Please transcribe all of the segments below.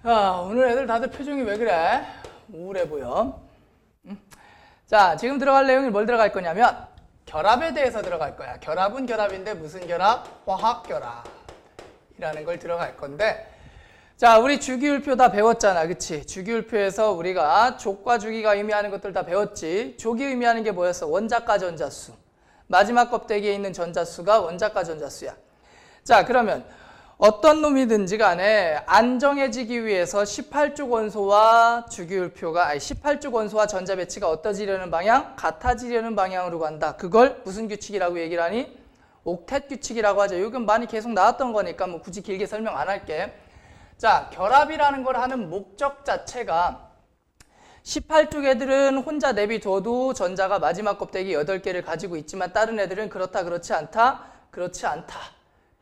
오늘 애들 다들 표정이 왜 그래? 우울해 보여. 자, 지금 들어갈 내용이 뭘 들어갈 거냐면 결합에 대해서 들어갈 거야. 결합은 결합인데 무슨 결합? 화학결합이라는 걸 들어갈 건데, 자, 우리 주기율표 다 배웠잖아. 그치? 주기율표에서 우리가 족과 주기가 의미하는 것들 다 배웠지. 족이 의미하는 게 뭐였어? 원자과 전자수. 마지막 껍데기에 있는 전자수가 원자과 전자수야. 자, 그러면 어떤 놈이든지 간에 안정해지기 위해서 18족 원소와 주기율표가 18족 원소와 전자 배치가 어떠지려는 방향? 같아지려는 방향으로 간다. 그걸 무슨 규칙이라고 얘기를 하니? 옥텟 규칙이라고 하죠. 이건 많이 계속 나왔던 거니까 뭐 굳이 길게 설명 안 할게. 자, 결합이라는 걸 하는 목적 자체가 18쪽 애들은 혼자 내비둬도 전자가 마지막 껍데기 8개를 가지고 있지만 다른 애들은 그렇다 그렇지 않다? 그렇지 않다.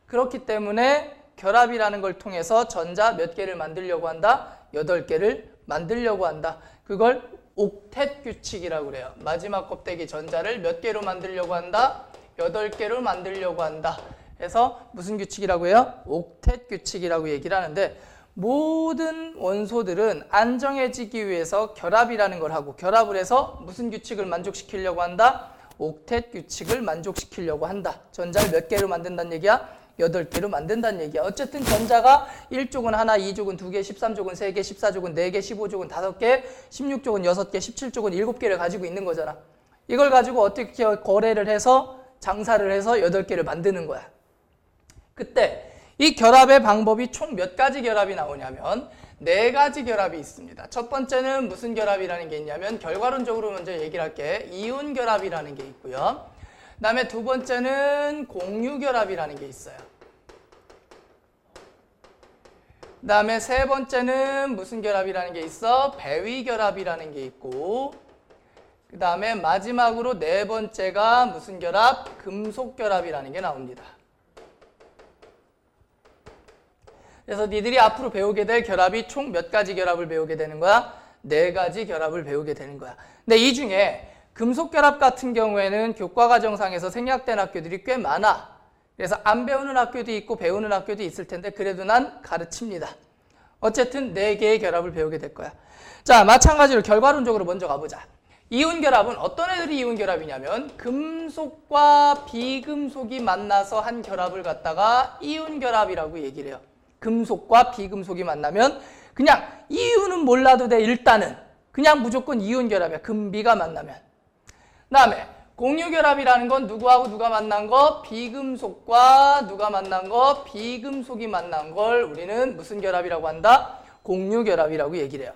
그렇기 때문에 결합이라는 걸 통해서 전자 몇 개를 만들려고 한다? 8개를 만들려고 한다. 그걸 옥텟 규칙이라고 그래요. 마지막 껍데기 전자를 몇 개로 만들려고 한다? 8개로 만들려고 한다. 그래서 무슨 규칙이라고 해요? 옥텟 규칙이라고 얘기를 하는데, 모든 원소들은 안정해지기 위해서 결합이라는 걸 하고, 결합을 해서 무슨 규칙을 만족시키려고 한다? 옥텟 규칙을 만족시키려고 한다. 전자를 몇 개로 만든다는 얘기야? 8개로 만든다는 얘기야. 어쨌든 전자가 1족은 하나, 2족은 2개, 13족은 3개, 14족은 4개, 15족은 5개, 16족은 6개, 17족은 7개를 가지고 있는 거잖아. 이걸 가지고 어떻게 거래를 해서 장사를 해서 8개를 만드는 거야. 그때 이 결합의 방법이 총 몇 가지 결합이 나오냐면 4가지 결합이 있습니다. 첫 번째는 무슨 결합이라는 게 있냐면, 결과론적으로 먼저 얘기를 할게. 이온 결합이라는 게 있고요. 그 다음에 두 번째는 공유 결합이라는 게 있어요. 그 다음에 세 번째는 무슨 결합이라는 게 있어? 배위 결합이라는 게 있고, 그 다음에 마지막으로 네 번째가 무슨 결합? 금속 결합이라는 게 나옵니다. 그래서 니들이 앞으로 배우게 될 결합이 총 몇 가지 결합을 배우게 되는 거야? 4가지 결합을 배우게 되는 거야. 근데 이 중에 금속 결합 같은 경우에는 교과과정상에서 생략된 학교들이 꽤 많아. 그래서 안 배우는 학교도 있고 배우는 학교도 있을 텐데 그래도 난 가르칩니다. 어쨌든 4개의 결합을 배우게 될 거야. 자, 마찬가지로 결과론적으로 먼저 가보자. 이온 결합은 어떤 애들이 이온 결합이냐면 금속과 비금속이 만나서 한 결합을 갖다가 이온 결합이라고 얘기를 해요. 금속과 비금속이 만나면 그냥 이유는 몰라도 돼. 일단은 그냥 무조건 이온 결합이야. 금비가 만나면. 그 다음에 공유결합이라는 건 누구하고 누가 만난 거? 비금속과 누가 만난 거? 비금속이 만난 걸 우리는 무슨 결합이라고 한다? 공유결합이라고 얘기를 해요.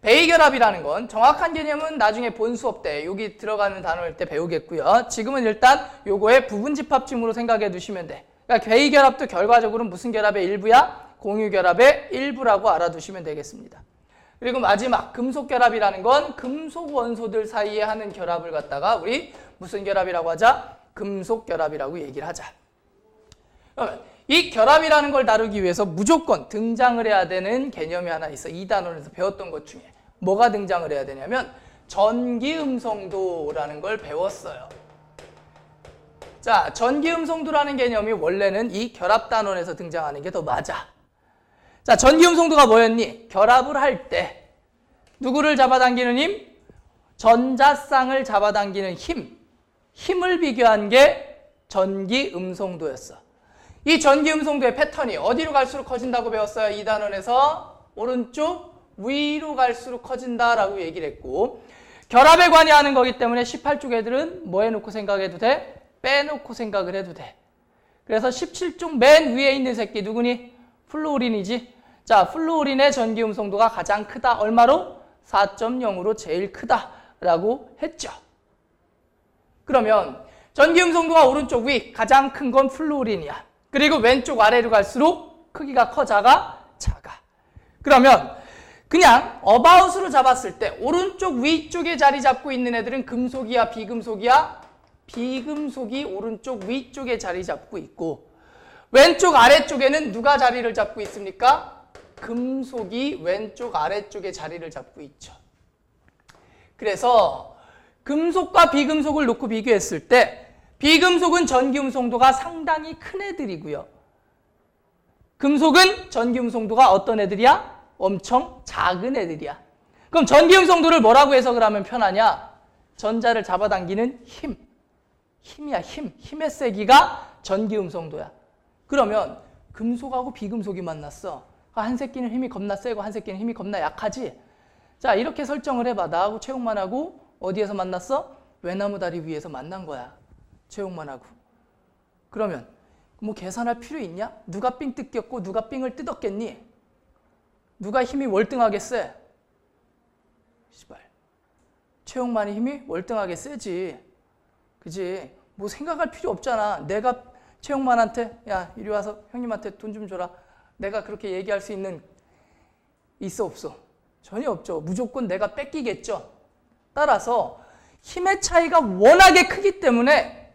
배위결합이라는 건 정확한 개념은 나중에 본 수업 때 여기 들어가는 단어일 때 배우겠고요. 지금은 일단 요거의 부분집합쯤으로 생각해 두시면 돼. 그러니까 배위결합도 결과적으로 무슨 결합의 일부야? 공유결합의 일부라고 알아두시면 되겠습니다. 그리고 마지막 금속결합이라는 건 금속 원소들 사이에 하는 결합을 갖다가 우리 무슨 결합이라고 하자? 금속결합이라고 얘기를 하자. 그러면 이 결합이라는 걸 다루기 위해서 무조건 등장을 해야 되는 개념이 하나 있어. 이 단원에서 배웠던 것 중에. 뭐가 등장을 해야 되냐면 전기음성도라는 걸 배웠어요. 자, 전기음성도라는 개념이 원래는 이 결합단원에서 등장하는 게 더 맞아. 자, 전기음성도가 뭐였니? 결합을 할 때 누구를 잡아당기는 힘? 전자쌍을 잡아당기는 힘. 힘을 비교한 게 전기음성도였어. 이 전기음성도의 패턴이 어디로 갈수록 커진다고 배웠어요? 이 단원에서 오른쪽 위로 갈수록 커진다라고 얘기를 했고, 결합에 관여하는 거기 때문에 18쪽 애들은 뭐 해놓고 생각해도 돼? 빼놓고 생각을 해도 돼. 그래서 17쪽 맨 위에 있는 새끼 누구니? 플루오린이지. 자, 플루오린의 전기음성도가 가장 크다. 얼마로? 4.0으로 제일 크다라고 했죠. 그러면 전기음성도가 오른쪽 위 가장 큰 건 플루오린이야. 그리고 왼쪽 아래로 갈수록 크기가 커, 작아? 작아. 그러면 그냥 어바웃으로 잡았을 때 오른쪽 위쪽에 자리 잡고 있는 애들은 금속이야, 비금속이야? 비금속이 오른쪽 위쪽에 자리 잡고 있고, 왼쪽 아래쪽에는 누가 자리를 잡고 있습니까? 금속이 왼쪽 아래쪽에 자리를 잡고 있죠. 그래서 금속과 비금속을 놓고 비교했을 때 비금속은 전기음성도가 상당히 큰 애들이고요. 금속은 전기음성도가 어떤 애들이야? 엄청 작은 애들이야. 그럼 전기음성도를 뭐라고 해석을 하면 편하냐? 전자를 잡아당기는 힘. 힘이야, 힘. 힘의 세기가 전기음성도야. 그러면 금속하고 비금속이 만났어. 한 새끼는 힘이 겁나 세고 한 새끼는 힘이 겁나 약하지? 자, 이렇게 설정을 해봐. 나하고 최용만하고 어디에서 만났어? 외나무 다리 위에서 만난 거야. 최용만하고. 그러면 뭐 계산할 필요 있냐? 누가 삥 뜯겼고 누가 삥을 뜯었겠니? 누가 힘이 월등하게 세? 씨발. 최용만의 힘이 월등하게 세지. 그지? 뭐 생각할 필요 없잖아. 내가 최용만한테 야 이리 와서 형님한테 돈 좀 줘라. 내가 그렇게 얘기할 수 있는 있어 없어? 전혀 없죠. 무조건 내가 뺏기겠죠. 따라서 힘의 차이가 워낙에 크기 때문에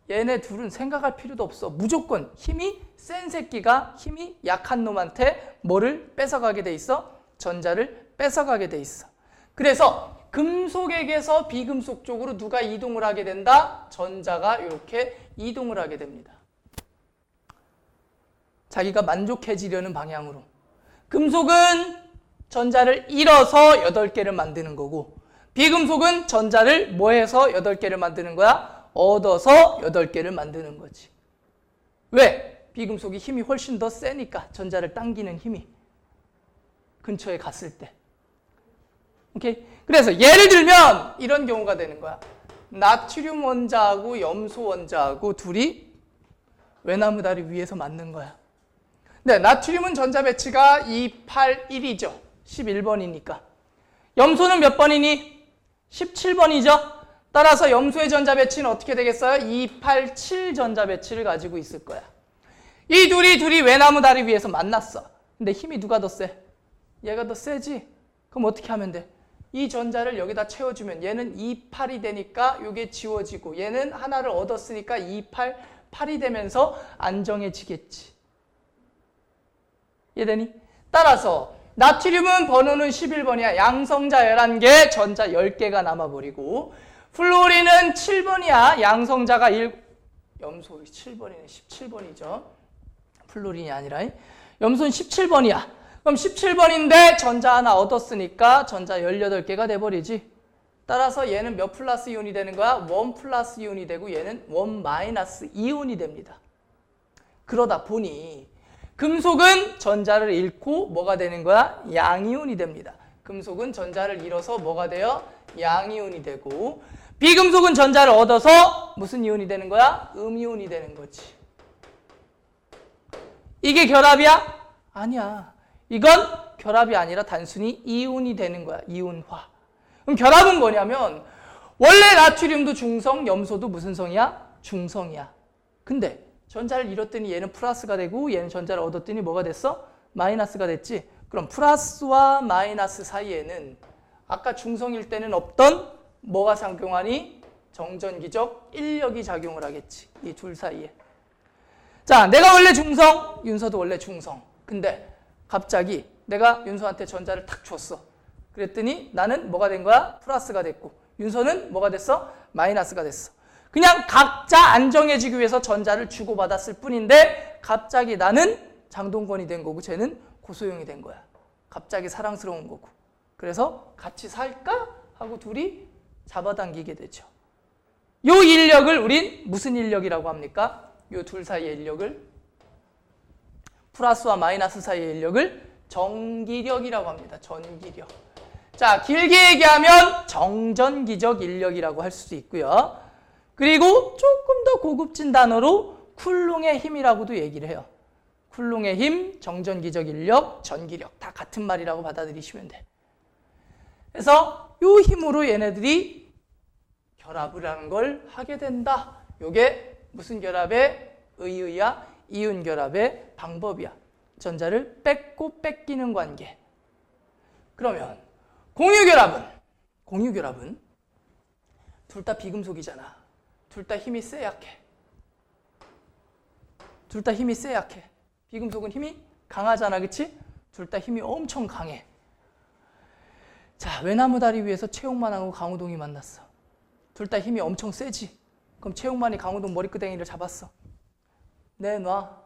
얘네 둘은 생각할 필요도 없어. 무조건 힘이 센 새끼가 힘이 약한 놈한테 뭐를 뺏어가게 돼 있어? 전자를 뺏어가게 돼 있어. 그래서 금속에게서 비금속 쪽으로 누가 이동을 하게 된다? 전자가 이렇게 이동을 하게 됩니다. 자기가 만족해지려는 방향으로. 금속은 전자를 잃어서 8개를 만드는 거고 비금속은 전자를 뭐 해서 8개를 만드는 거야? 얻어서 8개를 만드는 거지. 왜? 비금속이 힘이 훨씬 더 세니까 전자를 당기는 힘이 근처에 갔을 때. 오케이? 그래서 예를 들면 이런 경우가 되는 거야. 나트륨 원자하고 염소 원자하고 둘이 외나무 다리 위에서 맞는 거야. 네, 나트륨은 전자 배치가 281이죠. 11번이니까. 염소는 몇 번이니? 17번이죠. 따라서 염소의 전자 배치는 어떻게 되겠어요? 287 전자 배치를 가지고 있을 거야. 이 둘이 외나무 다리 위에서 만났어. 근데 힘이 누가 더 세? 얘가 더 세지? 그럼 어떻게 하면 돼? 이 전자를 여기다 채워주면 얘는 28이 되니까 이게 지워지고 얘는 하나를 얻었으니까 288이 되면서 안정해지겠지. 이해되니? 따라서 나트륨은 번호는 11번이야. 양성자 11개, 전자 10개가 남아버리고 플루오린은 7번이야. 양성자가 염소 7번이네. 17번이죠. 플루오린이 아니라 염소는 17번이야. 그럼 17번인데 전자 하나 얻었으니까 전자 18개가 돼버리지. 따라서 얘는 몇 플러스 이온이 되는 거야? 1 플러스 이온이 되고 얘는 1 마이너스 이온이 됩니다. 그러다 보니 금속은 전자를 잃고 뭐가 되는 거야? 양이온이 됩니다. 금속은 전자를 잃어서 뭐가 돼요? 양이온이 되고 비금속은 전자를 얻어서 무슨 이온이 되는 거야? 음이온이 되는 거지. 이게 결합이야? 아니야. 이건 결합이 아니라 단순히 이온이 되는 거야. 이온화. 그럼 결합은 뭐냐면 원래 나트륨도 중성, 염소도 무슨 성이야? 중성이야. 근데 전자를 잃었더니 얘는 플러스가 되고 얘는 전자를 얻었더니 뭐가 됐어? 마이너스가 됐지. 그럼 플러스와 마이너스 사이에는 아까 중성일 때는 없던 뭐가 작용하니? 정전기적 인력이 작용을 하겠지. 이 둘 사이에. 자, 내가 원래 중성, 윤서도 원래 중성. 근데 갑자기 내가 윤서한테 전자를 탁 줬어. 그랬더니 나는 뭐가 된 거야? 플러스가 됐고 윤서는 뭐가 됐어? 마이너스가 됐어. 그냥 각자 안정해지기 위해서 전자를 주고받았을 뿐인데 갑자기 나는 장동건이 된 거고 쟤는 고소영이 된 거야. 갑자기 사랑스러운 거고. 그래서 같이 살까? 하고 둘이 잡아당기게 되죠. 요 인력을 우린 무슨 인력이라고 합니까? 요 둘 사이의 인력을 플러스와 마이너스 사이의 인력을 전기력이라고 합니다. 전기력. 자, 길게 얘기하면 정전기적 인력이라고 할 수도 있고요. 그리고 조금 더 고급진 단어로 쿨롱의 힘이라고도 얘기를 해요. 쿨롱의 힘, 정전기적 인력, 전기력 다 같은 말이라고 받아들이시면 돼. 그래서 이 힘으로 얘네들이 결합을 하는 걸 하게 된다. 이게 무슨 결합의 의의야? 이온 결합의 방법이야. 전자를 뺏고 뺏기는 관계. 그러면 공유결합은 둘 다 비금속이잖아. 둘 다 힘이 세 약해. 둘 다 힘이 세 약해. 비금속은 힘이 강하잖아, 그치? 둘 다 힘이 엄청 강해. 자, 외나무 다리 위에서 최용만하고 강호동이 만났어. 둘 다 힘이 엄청 세지. 그럼 최용만이 강호동 머리끄댕이를 잡았어. 내놔.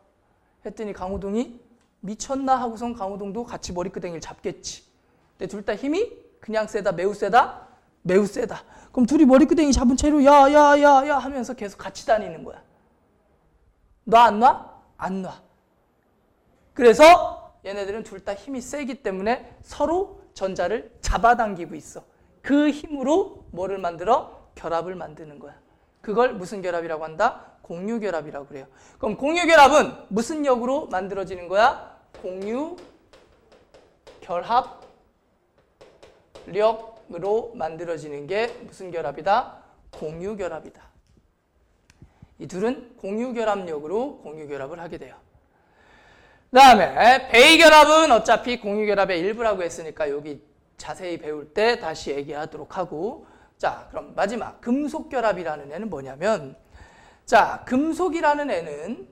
했더니 강호동이 미쳤나 하고선 강호동도 같이 머리끄댕이를 잡겠지. 근데 둘 다 힘이 그냥 세다, 매우 세다, 매우 세다. 그럼 둘이 머리끄댕이 잡은 채로 야 하면서 계속 같이 다니는 거야. 너 안 놔? 안 놔. 그래서 얘네들은 둘 다 힘이 세기 때문에 서로 전자를 잡아당기고 있어. 그 힘으로 뭐를 만들어? 결합을 만드는 거야. 그걸 무슨 결합이라고 한다? 공유결합이라고 그래요. 그럼 공유결합은 무슨 역으로 만들어지는 거야? 공유결합력으로 만들어지는 게 무슨 결합이다? 공유결합이다. 이 둘은 공유결합력으로 공유결합을 하게 돼요. 그 다음에 베이결합은 어차피 공유결합의 일부라고 했으니까 여기 자세히 배울 때 다시 얘기하도록 하고, 자, 그럼 마지막 금속결합이라는 애는 뭐냐면, 자, 금속이라는 애들은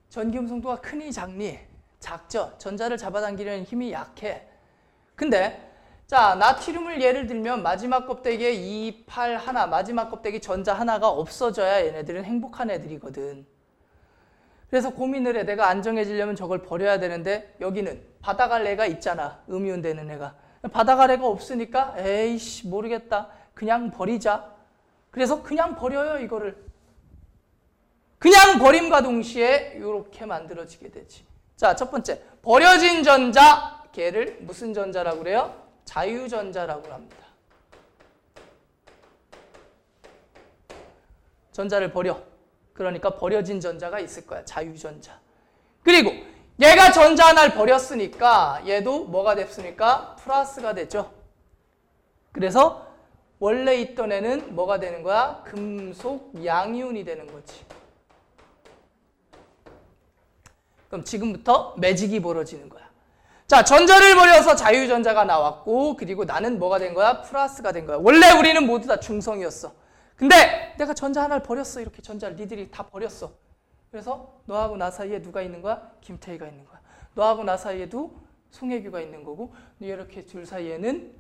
전기음성도가 크니 작니? 작죠. 전자를 잡아당기려는 힘이 약해. 근데 자, 나트륨을 예를 들면 마지막 껍데기에 2, 8 하나, 마지막 껍데기 전자 하나가 없어져야 얘네들은 행복한 애들이거든. 그래서 고민을 해. 내가 안정해지려면 저걸 버려야 되는데 여기는 받아갈 애가 있잖아. 음이온 되는 애가. 받아갈 애가 없으니까 에이씨 모르겠다. 그냥 버리자. 그래서 그냥 버려요, 이거를. 그냥 버림과 동시에 이렇게 만들어지게 되지. 자, 첫 번째. 버려진 전자, 걔를 무슨 전자라고 그래요? 자유전자라고 합니다. 전자를 버려. 그러니까 버려진 전자가 있을 거야. 자유전자. 그리고 얘가 전자 하나를 버렸으니까 얘도 뭐가 됐습니까? 플러스가 되죠. 그래서 원래 있던 애는 뭐가 되는 거야? 금속 양이온이 되는 거지. 그럼 지금부터 매직이 벌어지는 거야. 자, 전자를 버려서 자유전자가 나왔고, 그리고 나는 뭐가 된 거야? 플러스가 된 거야. 원래 우리는 모두 다 중성이었어. 근데 내가 전자 하나를 버렸어. 이렇게 전자를 니들이 다 버렸어. 그래서 너하고 나 사이에 누가 있는 거야? 김태희가 있는 거야. 너하고 나 사이에도 송혜규가 있는 거고, 이렇게 둘 사이에는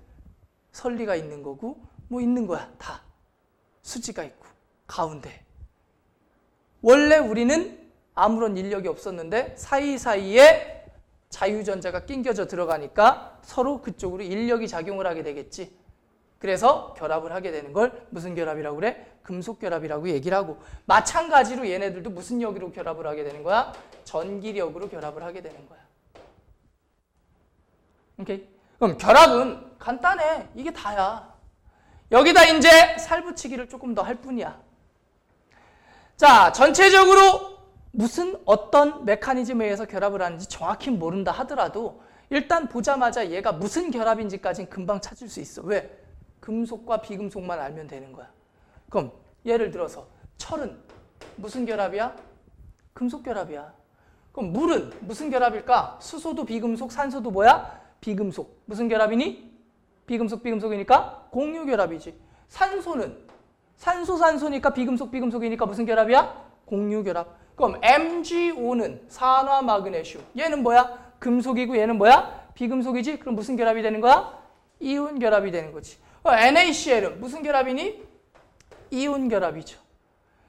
설리가 있는 거고, 뭐 있는 거야. 다. 수지가 있고, 가운데. 원래 우리는 아무런 인력이 없었는데 사이사이에 자유전자가 낑겨져 들어가니까 서로 그쪽으로 인력이 작용을 하게 되겠지. 그래서 결합을 하게 되는 걸 무슨 결합이라고 그래? 금속결합이라고 얘기를 하고, 마찬가지로 얘네들도 무슨 역으로 결합을 하게 되는 거야? 전기력으로 결합을 하게 되는 거야. 오케이? 그럼 결합은 간단해. 이게 다야. 여기다 이제 살붙이기를 조금 더 할 뿐이야. 자, 전체적으로 무슨 어떤 메커니즘에 의해서 결합을 하는지 정확히 모른다 하더라도 일단 보자마자 얘가 무슨 결합인지까지는 금방 찾을 수 있어. 왜? 금속과 비금속만 알면 되는 거야. 그럼 예를 들어서 철은 무슨 결합이야? 금속 결합이야. 그럼 물은 무슨 결합일까? 수소도 비금속, 산소도 뭐야? 비금속. 무슨 결합이니? 비금속이니까 공유 결합이지. 산소는 산소니까 비금속이니까 무슨 결합이야? 공유 결합. 그럼 MgO는 산화 마그네슘. 얘는 뭐야? 금속이고 얘는 뭐야? 비금속이지? 그럼 무슨 결합이 되는 거야? 이온 결합이 되는 거지. NaCl은 무슨 결합이니? 이온 결합이죠.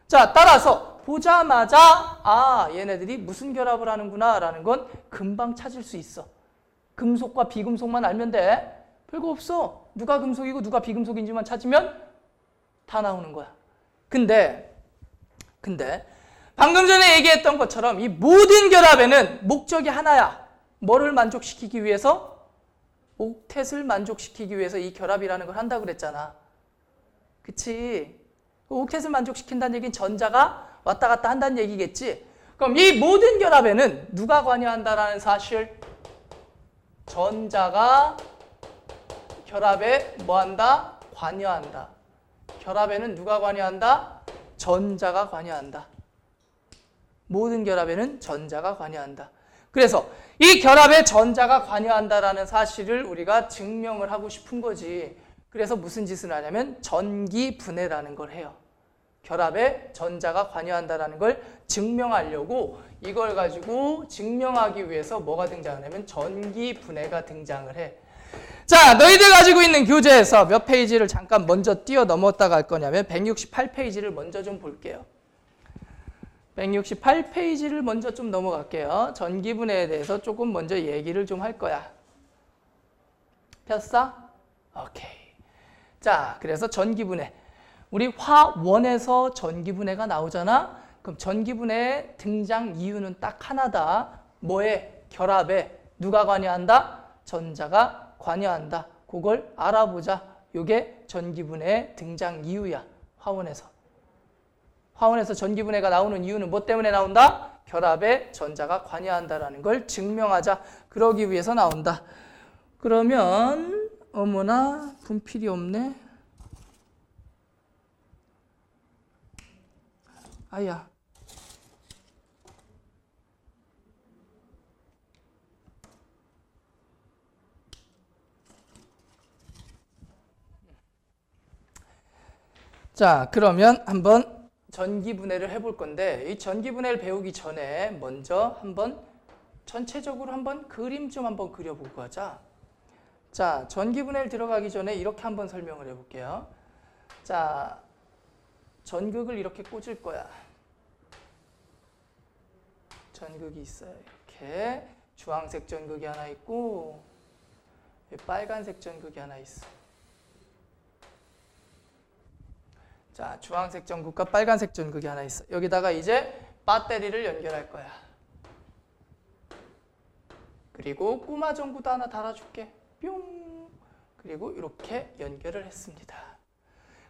자, 따라서 보자마자 아, 얘네들이 무슨 결합을 하는구나 라는 건 금방 찾을 수 있어. 금속과 비금속만 알면 돼. 별거 없어. 누가 금속이고 누가 비금속인지만 찾으면 다 나오는 거야. 근데 방금 전에 얘기했던 것처럼 이 모든 결합에는 목적이 하나야. 뭐를 만족시키기 위해서? 옥텟을 만족시키기 위해서 이 결합이라는 걸 한다고 그랬잖아. 그치? 옥텟을 만족시킨다는 얘기는 전자가 왔다 갔다 한다는 얘기겠지? 그럼 이 모든 결합에는 누가 관여한다라는 사실? 전자가 결합에 뭐한다? 관여한다. 결합에는 누가 관여한다? 전자가 관여한다. 모든 결합에는 전자가 관여한다. 그래서 이 결합에 전자가 관여한다라는 사실을 우리가 증명을 하고 싶은 거지. 그래서 무슨 짓을 하냐면 전기분해라는 걸 해요. 결합에 전자가 관여한다라는 걸 증명하려고 이걸 가지고 증명하기 위해서 뭐가 등장하냐면 전기분해가 등장을 해. 자, 너희들 가지고 있는 교재에서 몇 페이지를 잠깐 먼저 뛰어 넘었다가 할 거냐면 168페이지를 먼저 좀 볼게요. 168페이지를 먼저 좀 넘어갈게요. 전기분해에 대해서 조금 먼저 얘기를 좀 할 거야. 폈어? 오케이. 자, 그래서 전기분해. 우리 화원에서 전기분해가 나오잖아? 그럼 전기분해의 등장 이유는 딱 하나다. 뭐에? 결합에. 누가 관여한다? 전자가 관여한다. 그걸 알아보자. 요게 전기분해의 등장 이유야. 화원에서. 화원에서 전기분해가 나오는 이유는 뭐 때문에 나온다? 결합에 전자가 관여한다라는 걸 증명하자. 그러기 위해서 나온다. 그러면 어머나 분필이 없네. 아야. 자, 그러면 한번 전기분해를 해볼 건데 이 전기분해를 배우기 전에 먼저 한번 전체적으로 한번 그림 좀 한번 그려보고 하자. 자, 전기분해를 들어가기 전에 이렇게 한번 설명을 해볼게요. 자, 전극을 이렇게 꽂을 거야. 전극이 있어요. 이렇게 주황색 전극이 하나 있고 빨간색 전극이 하나 있어. 자, 주황색 전극과 빨간색 전극이 하나 있어. 여기다가 이제 배터리를 연결할 거야. 그리고 꼬마 전구도 하나 달아줄게. 뿅. 그리고 이렇게 연결을 했습니다.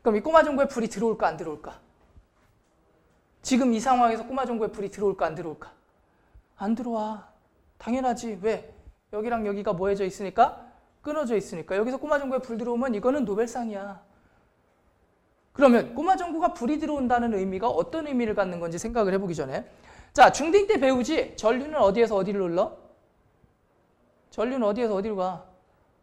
그럼 이 꼬마 전구에 불이 들어올까 안 들어올까? 지금 이 상황에서 꼬마 전구에 불이 들어올까 안 들어올까? 안 들어와. 당연하지. 왜? 여기랑 여기가 뭐해져 있으니까? 끊어져 있으니까. 여기서 꼬마 전구에 불 들어오면 이거는 노벨상이야. 그러면 꼬마 전구가 불이 들어온다는 의미가 어떤 의미를 갖는 건지 생각을 해보기 전에 자, 중딩 때 배우지? 전류는 어디에서 어디를 눌러? 전류는 어디에서 어디로 가?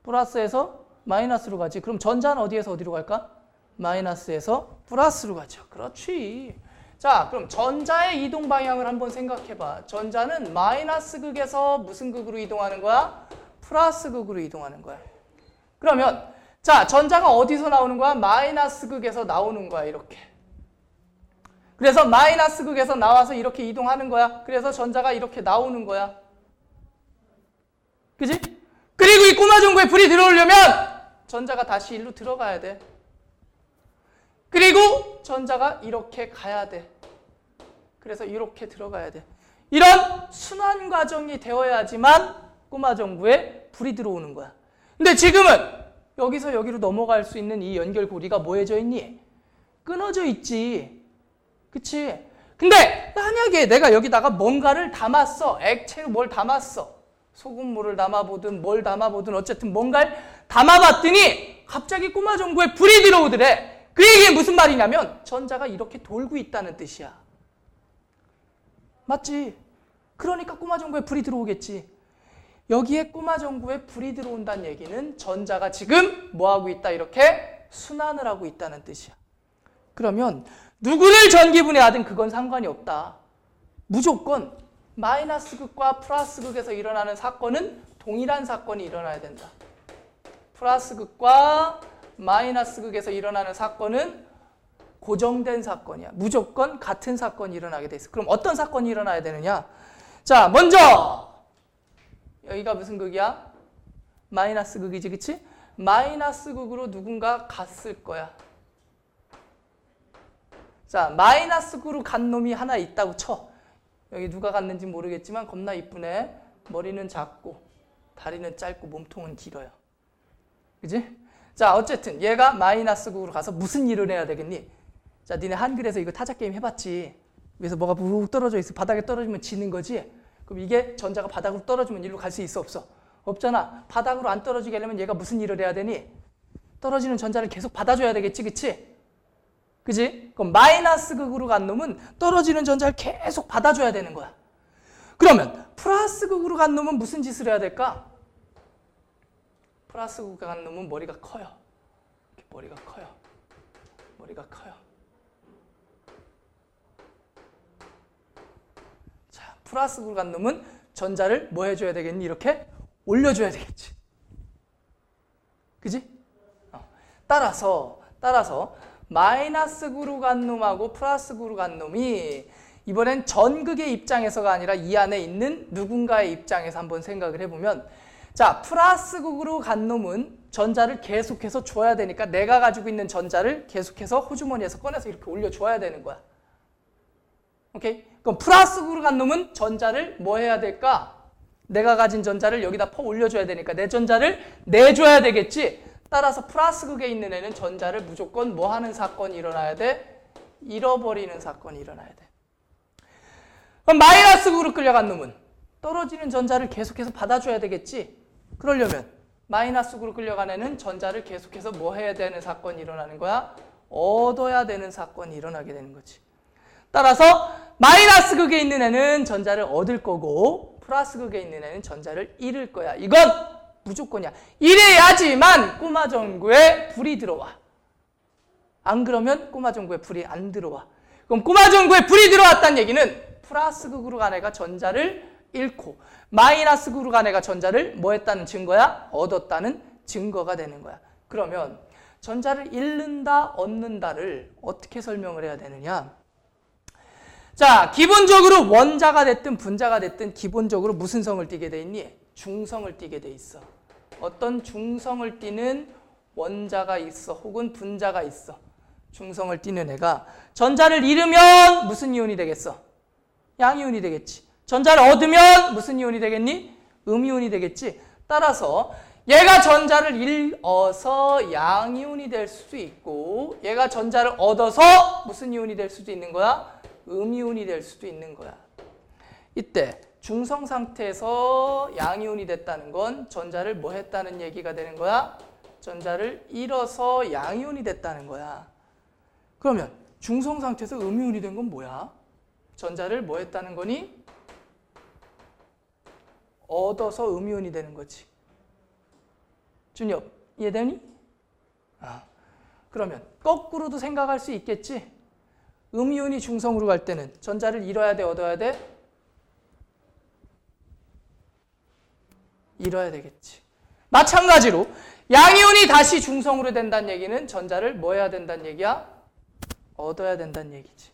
플러스에서 마이너스로 가지. 그럼 전자는 어디에서 어디로 갈까? 마이너스에서 플러스로 가죠. 그렇지. 자, 그럼 전자의 이동 방향을 한번 생각해봐. 전자는 마이너스 극에서 무슨 극으로 이동하는 거야? 플러스 극으로 이동하는 거야. 그러면 자, 전자가 어디서 나오는 거야? 마이너스 극에서 나오는 거야, 이렇게. 그래서 마이너스 극에서 나와서 이렇게 이동하는 거야. 그래서 전자가 이렇게 나오는 거야. 그지? 그리고 이 꼬마 전구에 불이 들어오려면 전자가 다시 일로 들어가야 돼. 그리고 전자가 이렇게 가야 돼. 그래서 이렇게 들어가야 돼. 이런 순환 과정이 되어야지만 꼬마 전구에 불이 들어오는 거야. 근데 지금은 여기서 여기로 넘어갈 수 있는 이 연결고리가 뭐해져 있니? 끊어져 있지. 그치? 근데 만약에 내가 여기다가 뭔가를 담았어. 액체로 뭘 담았어. 소금물을 담아보든 뭘 담아보든 어쨌든 뭔가를 담아봤더니 갑자기 꼬마 전구에 불이 들어오더래. 그 얘기는 무슨 말이냐면 전자가 이렇게 돌고 있다는 뜻이야. 맞지? 그러니까 꼬마 전구에 불이 들어오겠지. 여기에 꼬마 전구에 불이 들어온다는 얘기는 전자가 지금 뭐하고 있다? 이렇게 순환을 하고 있다는 뜻이야. 그러면 누구를 전기분해하든 그건 상관이 없다. 무조건 마이너스 극과 플러스 극에서 일어나는 사건은 동일한 사건이 일어나야 된다. 플러스 극과 마이너스 극에서 일어나는 사건은 고정된 사건이야. 무조건 같은 사건이 일어나게 돼 있어. 그럼 어떤 사건이 일어나야 되느냐? 자, 먼저 여기가 무슨 극이야? 마이너스 극이지, 그치? 마이너스 극으로 누군가 갔을 거야. 자, 마이너스 극으로 간 놈이 하나 있다고 쳐. 여기 누가 갔는지 모르겠지만 겁나 이쁘네. 머리는 작고 다리는 짧고 몸통은 길어요. 그지? 자, 어쨌든 얘가 마이너스 극으로 가서 무슨 일을 해야 되겠니? 자, 니네 한글에서 이거 타자 게임 해봤지? 위에서 뭐가 묵 떨어져 있어. 바닥에 떨어지면 지는 거지? 그럼 이게 전자가 바닥으로 떨어지면 일로 갈 수 있어, 없어? 없잖아. 바닥으로 안 떨어지게 하려면 얘가 무슨 일을 해야 되니? 떨어지는 전자를 계속 받아줘야 되겠지, 그치? 그지? 그럼 마이너스 극으로 간 놈은 떨어지는 전자를 계속 받아줘야 되는 거야. 그러면 플러스 극으로 간 놈은 무슨 짓을 해야 될까? 플러스 극으로 간 놈은 머리가 커요. 이렇게 머리가 커요. 머리가 커요. 자, 플러스 극으로 간 놈은 전자를 뭐 해줘야 되겠니? 이렇게 올려줘야 되겠지. 그지? 따라서 마이너스 극으로 간 놈하고 플러스 극으로 간 놈이 이번엔 전극의 입장에서가 아니라 이 안에 있는 누군가의 입장에서 한번 생각을 해보면, 자, 플러스 극으로 간 놈은 전자를 계속해서 줘야 되니까 내가 가지고 있는 전자를 계속해서 호주머니에서 꺼내서 이렇게 올려줘야 되는 거야. 오케이? 그럼 플러스 극으로 간 놈은 전자를 뭐 해야 될까? 내가 가진 전자를 여기다 퍼 올려줘야 되니까 내 전자를 내줘야 되겠지. 따라서 플러스 극에 있는 애는 전자를 무조건 뭐 하는 사건이 일어나야 돼? 잃어버리는 사건이 일어나야 돼. 그럼 마이너스 극으로 끌려간 놈은 떨어지는 전자를 계속해서 받아줘야 되겠지. 그러려면 마이너스 극으로 끌려간 애는 전자를 계속해서 뭐 해야 되는 사건이 일어나는 거야? 얻어야 되는 사건이 일어나게 되는 거지. 따라서 마이너스 극에 있는 애는 전자를 얻을 거고 플러스 극에 있는 애는 전자를 잃을 거야. 이건 무조건이야. 이래야지만 꼬마 전구에 불이 들어와. 안 그러면 꼬마 전구에 불이 안 들어와. 그럼 꼬마 전구에 불이 들어왔다는 얘기는 플러스 극으로 간 애가 전자를 잃고 마이너스 극으로 간 애가 전자를 뭐 했다는 증거야? 얻었다는 증거가 되는 거야. 그러면 전자를 잃는다, 얻는다를 어떻게 설명을 해야 되느냐? 자, 기본적으로 원자가 됐든 분자가 됐든 기본적으로 무슨 성을 띠게 돼 있니? 중성을 띠게 돼 있어. 어떤 중성을 띠는 원자가 있어. 혹은 분자가 있어. 중성을 띠는 애가 전자를 잃으면 무슨 이온이 되겠어? 양이온이 되겠지. 전자를 얻으면 무슨 이온이 되겠니? 음이온이 되겠지. 따라서 얘가 전자를 잃어서 양이온이 될 수도 있고 얘가 전자를 얻어서 무슨 이온이 될 수도 있는 거야? 음이온이 될 수도 있는 거야. 이때 중성 상태에서 양이온이 됐다는 건 전자를 뭐 했다는 얘기가 되는 거야? 전자를 잃어서 양이온이 됐다는 거야. 그러면 중성 상태에서 음이온이 된 건 뭐야? 전자를 뭐 했다는 거니? 얻어서 음이온이 되는 거지. 준엽, 이해되니? 그러면 거꾸로도 생각할 수 있겠지? 음이온이 중성으로 갈 때는 전자를 잃어야 돼, 얻어야 돼? 잃어야 되겠지. 마찬가지로 양이온이 다시 중성으로 된다는 얘기는 전자를 뭐 해야 된다는 얘기야? 얻어야 된다는 얘기지.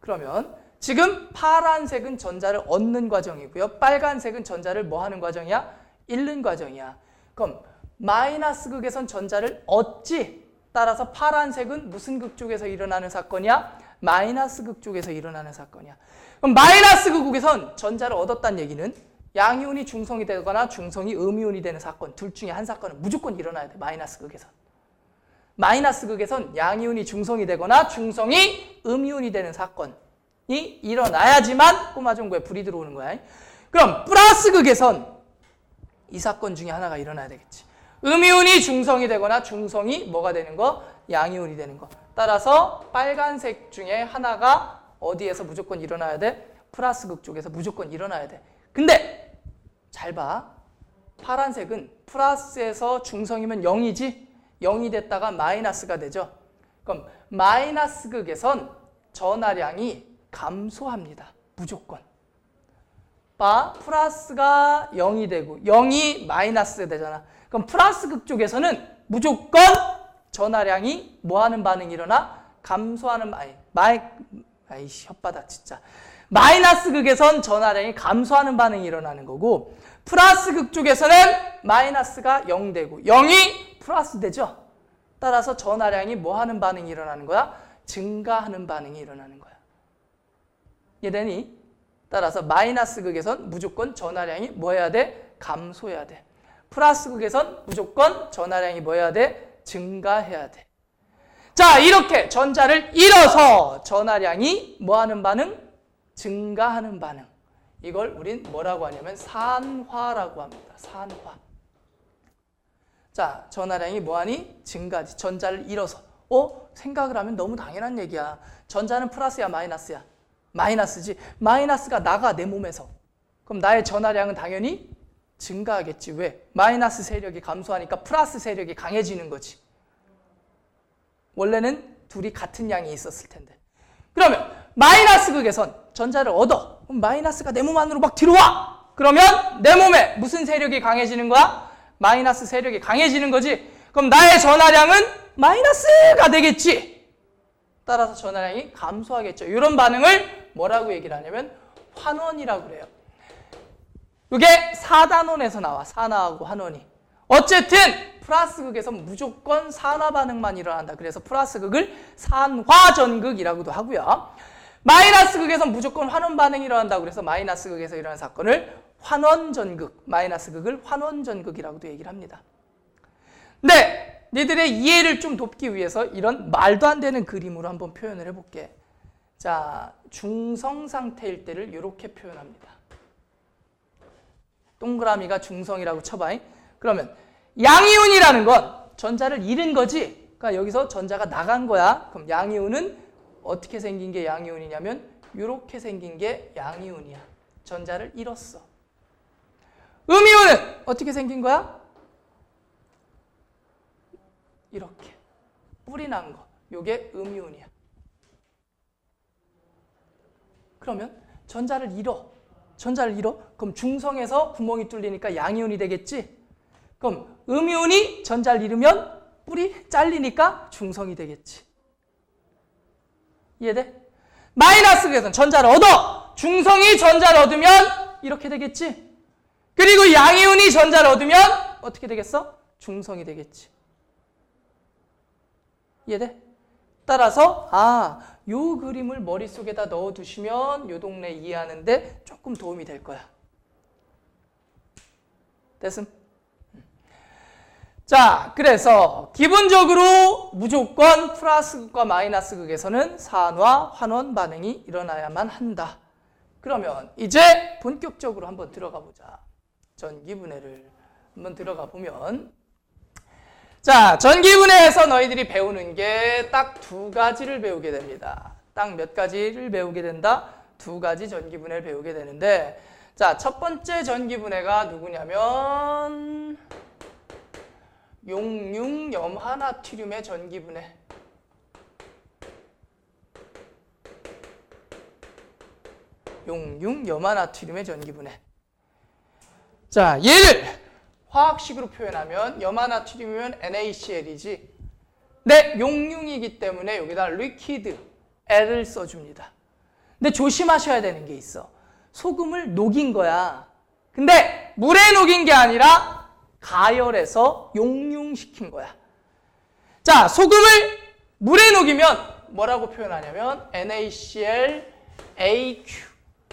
그러면 지금 파란색은 전자를 얻는 과정이고요. 빨간색은 전자를 뭐 하는 과정이야? 잃는 과정이야. 그럼 마이너스 극에선 전자를 얻지? 따라서 파란색은 무슨 극 쪽에서 일어나는 사건이야? 마이너스 극 쪽에서 일어나는 사건이야. 그럼 마이너스 극에선 전자를 얻었다는 얘기는 양이온이 중성이 되거나 중성이 음이온이 되는 사건 둘 중에 한 사건은 무조건 일어나야 돼. 마이너스 극에선. 마이너스 극에선 양이온이 중성이 되거나 중성이 음이온이 되는 사건이 일어나야지만 꼬마 전구에 불이 들어오는 거야. 그럼 플러스 극에선 이 사건 중에 하나가 일어나야 되겠지. 음이온이 중성이 되거나 중성이 뭐가 되는 거? 양이온이 되는 거. 따라서 빨간색 중에 하나가 어디에서 무조건 일어나야 돼? 플러스 극 쪽에서 무조건 일어나야 돼. 근데 잘 봐. 파란색은 플러스에서 중성이면 0이지? 0이 됐다가 마이너스가 되죠. 그럼 마이너스 극에선 전하량이 감소합니다. 무조건. 봐. 플러스가 0이 되고 0이 마이너스 되잖아. 그럼 플러스 극 쪽에서는 무조건 전하량이 뭐 하는 반응이 일어나? 감소하는 아이씨 혓바닥 진짜. 마이너스 극에선 전하량이 감소하는 반응이 일어나는 거고 플러스 극 쪽에서는 마이너스가 0 되고 0이 플러스 되죠. 따라서 전하량이 뭐 하는 반응이 일어나는 거야? 증가하는 반응이 일어나는 거야. 이해되니? 따라서 마이너스 극에선 무조건 전하량이 뭐 해야 돼? 감소해야 돼. 플러스 극에선 무조건 전하량이 뭐 해야 돼? 증가해야 돼. 자, 이렇게 전자를 잃어서 전하량이 뭐 하는 반응? 증가하는 반응. 이걸 우린 뭐라고 하냐면 산화라고 합니다. 산화. 자, 전하량이 뭐하니? 증가하지. 전자를 잃어서. 생각을 하면 너무 당연한 얘기야. 전자는 플러스야, 마이너스야? 마이너스지. 마이너스가 나가, 내 몸에서. 그럼 나의 전하량은 당연히 증가하겠지. 왜? 마이너스 세력이 감소하니까 플러스 세력이 강해지는 거지. 원래는 둘이 같은 양이 있었을 텐데. 그러면 마이너스 극에선 전자를 얻어. 그럼 마이너스가 내 몸 안으로 막 들어와. 그러면 내 몸에 무슨 세력이 강해지는 거야? 마이너스 세력이 강해지는 거지. 그럼 나의 전하량은 마이너스가 되겠지. 따라서 전하량이 감소하겠죠. 이런 반응을 뭐라고 얘기를 하냐면 환원이라고 그래요. 이게 4단원에서 나와. 산화하고 환원이. 어쨌든 플러스 극에서 무조건 산화 반응만 일어난다. 그래서 플러스 극을 산화전극이라고도 하고요. 마이너스 극에서 무조건 환원 반응이 일어난다고 그래서 마이너스 극에서 일어나는 사건을 환원전극, 마이너스 극을 환원전극이라고도 얘기를 합니다. 네, 니들의 이해를 좀 돕기 위해서 이런 말도 안 되는 그림으로 한번 표현을 해볼게. 자, 중성 상태일 때를 이렇게 표현합니다. 동그라미가 중성이라고 쳐봐. 그러면 양이온이라는 건 전자를 잃은 거지. 그러니까 여기서 전자가 나간 거야. 그럼 양이온은 어떻게 생긴 게 양이온이냐면 이렇게 생긴 게 양이온이야. 전자를 잃었어. 음이온은 어떻게 생긴 거야? 이렇게 뿔이 난 거. 요게 음이온이야. 그러면 전자를 잃어. 그럼 중성에서 구멍이 뚫리니까 양이온이 되겠지? 그럼 음이온이 전자를 잃으면 뿔이 잘리니까 중성이 되겠지. 이해돼? 마이너스 극에서는 전자를 얻어! 중성이 전자를 얻으면 이렇게 되겠지? 그리고 양이온이 전자를 얻으면 어떻게 되겠어? 중성이 되겠지. 이해돼? 따라서 요 그림을 머릿속에다 넣어두시면 요 동네 이해하는데 조금 도움이 될 거야. 됐음? 자, 그래서 기본적으로 무조건 플러스 극과 마이너스 극에서는 산화, 환원 반응이 일어나야만 한다. 그러면 이제 본격적으로 한번 들어가 보자. 전기분해를 한번 들어가 보면, 자, 전기분해에서 너희들이 배우는 게 딱 두 가지를 배우게 됩니다. 딱 몇 가지를 배우게 된다? 두 가지 전기분해를 배우게 되는데, 자, 첫 번째 전기분해가 누구냐면 용융염화나트륨의 전기분해. 용융염화나트륨의 전기분해. 자, 얘를 화학식으로 표현하면 염화나트륨이면 NaCl이지. 네, 용융이기 때문에 여기다 리퀴드 L을 써줍니다. 근데 조심하셔야 되는 게 있어. 소금을 녹인 거야. 근데 물에 녹인 게 아니라 가열해서 용융시킨 거야. 자, 소금을 물에 녹이면 뭐라고 표현하냐면 NaCl, AQ,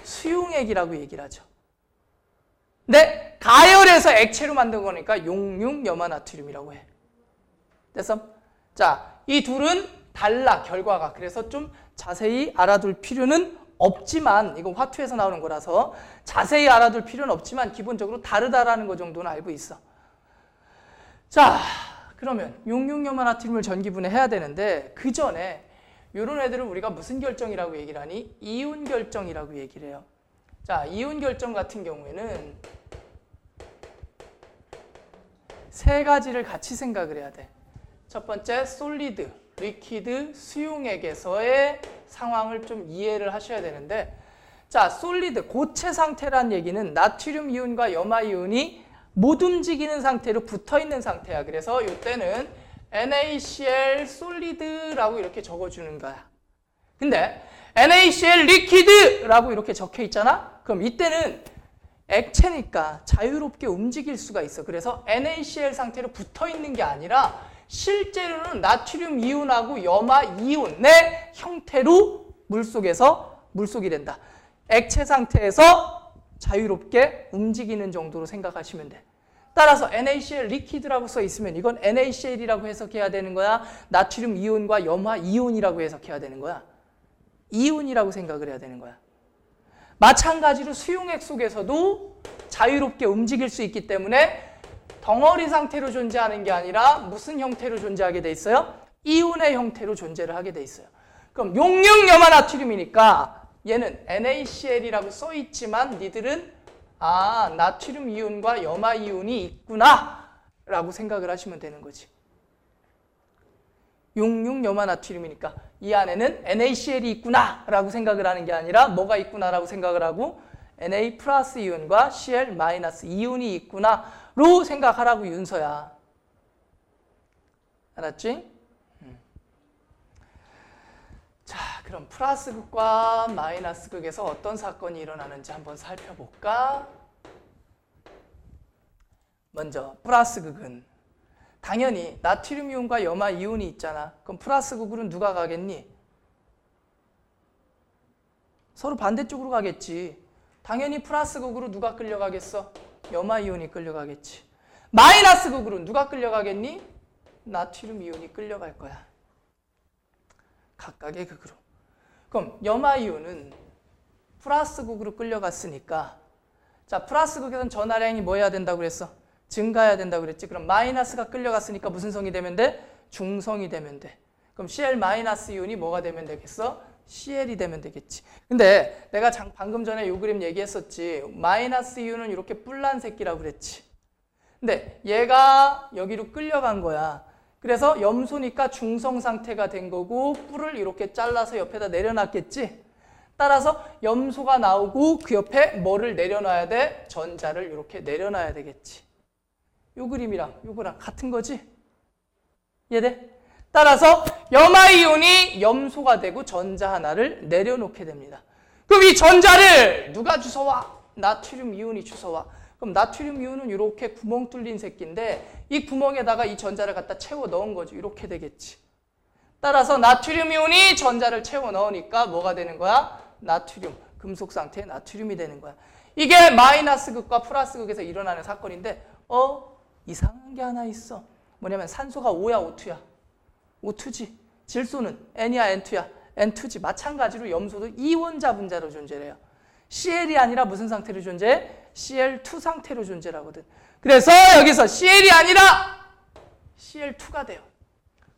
수용액이라고 얘기를 하죠. 근데 가열해서 액체로 만든 거니까 용융염화나트륨이라고 해. 됐어? 자, 이 둘은 달라, 결과가. 그래서 좀 자세히 알아둘 필요는 없지만, 이거 화투에서 나오는 거라서 자세히 알아둘 필요는 없지만 기본적으로 다르다라는 거 정도는 알고 있어. 자, 그러면 용융염화나트륨을 전기분해해야 되는데 그 전에 이런 애들을 우리가 무슨 결정이라고 얘기를 하니? 이온 결정이라고 얘기를 해요. 자, 이온 결정 같은 경우에는 세 가지를 같이 생각을 해야 돼. 첫 번째, 솔리드, 리퀴드, 수용액에서의 상황을 좀 이해를 하셔야 되는데, 자, 솔리드, 고체 상태란 얘기는 나트륨 이온과 염화 이온이 못 움직이는 상태로 붙어 있는 상태야. 그래서 이때는 NaCl 솔리드라고 이렇게 적어주는 거야. 근데 NaCl 리퀴드라고 이렇게 적혀 있잖아? 그럼 이때는 액체니까 자유롭게 움직일 수가 있어. 그래서 NaCl 상태로 붙어 있는 게 아니라 실제로는 나트륨 이온하고 염화 이온의 형태로 물속이 된다. 액체 상태에서 자유롭게 움직이는 정도로 생각하시면 돼. 따라서 NaCl 리퀴드라고 써 있으면 이건 NaCl이라고 해석해야 되는 거야? 나트륨 이온과 염화 이온이라고 해석해야 되는 거야? 이온이라고 생각을 해야 되는 거야. 마찬가지로 수용액 속에서도 자유롭게 움직일 수 있기 때문에 덩어리 상태로 존재하는 게 아니라 무슨 형태로 존재하게 돼 있어요? 이온의 형태로 존재를 하게 돼 있어요. 그럼 용융염화나트륨이니까 얘는 NaCl이라고 써 있지만 니들은 나트륨 이온과 염화 이온이 있구나 라고 생각을 하시면 되는 거지. 용융염화나트륨이니까 이 안에는 NaCl이 있구나 라고 생각을 하는 게 아니라 뭐가 있구나 라고 생각을 하고 Na 플러스 이온과 Cl 마이너스 이온이 있구나 로 생각하라고 윤서야. 알았지? 자, 그럼 플러스 극과 마이너스 극에서 어떤 사건이 일어나는지 한번 살펴볼까? 먼저 플러스 극은 당연히 나트륨 이온과 염화 이온이 있잖아. 그럼 플러스 극으로는 누가 가겠니? 서로 반대쪽으로 가겠지. 당연히 플러스 극으로 누가 끌려가겠어? 염화 이온이 끌려가겠지. 마이너스 극으로 누가 끌려가겠니? 나트륨 이온이 끌려갈 거야. 각각의 극으로. 그럼 염화 이온은 플러스 극으로 끌려갔으니까, 자, 플러스 극에서는 전하량이 뭐 해야 된다고 그랬어? 증가해야 된다고 그랬지. 그럼 마이너스가 끌려갔으니까 무슨 성이 되면 돼? 중성이 되면 돼. 그럼 Cl 마이너스 이온이 뭐가 되면 되겠어? CL이 되면 되겠지. 근데 내가 방금 전에 요 그림 얘기했었지. 마이너스 이온은 이렇게 뿔난 새끼라고 그랬지. 근데 얘가 여기로 끌려간 거야. 그래서 염소니까 중성 상태가 된 거고 뿔을 이렇게 잘라서 옆에다 내려놨겠지. 따라서 염소가 나오고 그 옆에 뭐를 내려놔야 돼? 전자를 이렇게 내려놔야 되겠지. 요 그림이랑 요거랑 같은 거지? 이해돼? 따라서 염화이온이 염소가 되고 전자 하나를 내려놓게 됩니다. 그럼 이 전자를 누가 주워와? 나트륨 이온이 주워와. 그럼 나트륨 이온은 이렇게 구멍 뚫린 새끼인데 이 구멍에다가 이 전자를 갖다 채워 넣은 거죠. 이렇게 되겠지. 따라서 나트륨 이온이 전자를 채워 넣으니까 뭐가 되는 거야? 나트륨, 금속 상태의 나트륨이 되는 거야. 이게 마이너스 극과 플러스 극에서 일어나는 사건인데 이상한 게 하나 있어. 뭐냐면 산소가 O야, O2야. O2지. 질소는 N이야, N2야. N2지. 마찬가지로 염소도 이원자 분자로 존재해요. CL이 아니라 무슨 상태로 존재해? CL2 상태로 존재하거든. 그래서 여기서 CL이 아니라 CL2가 돼요.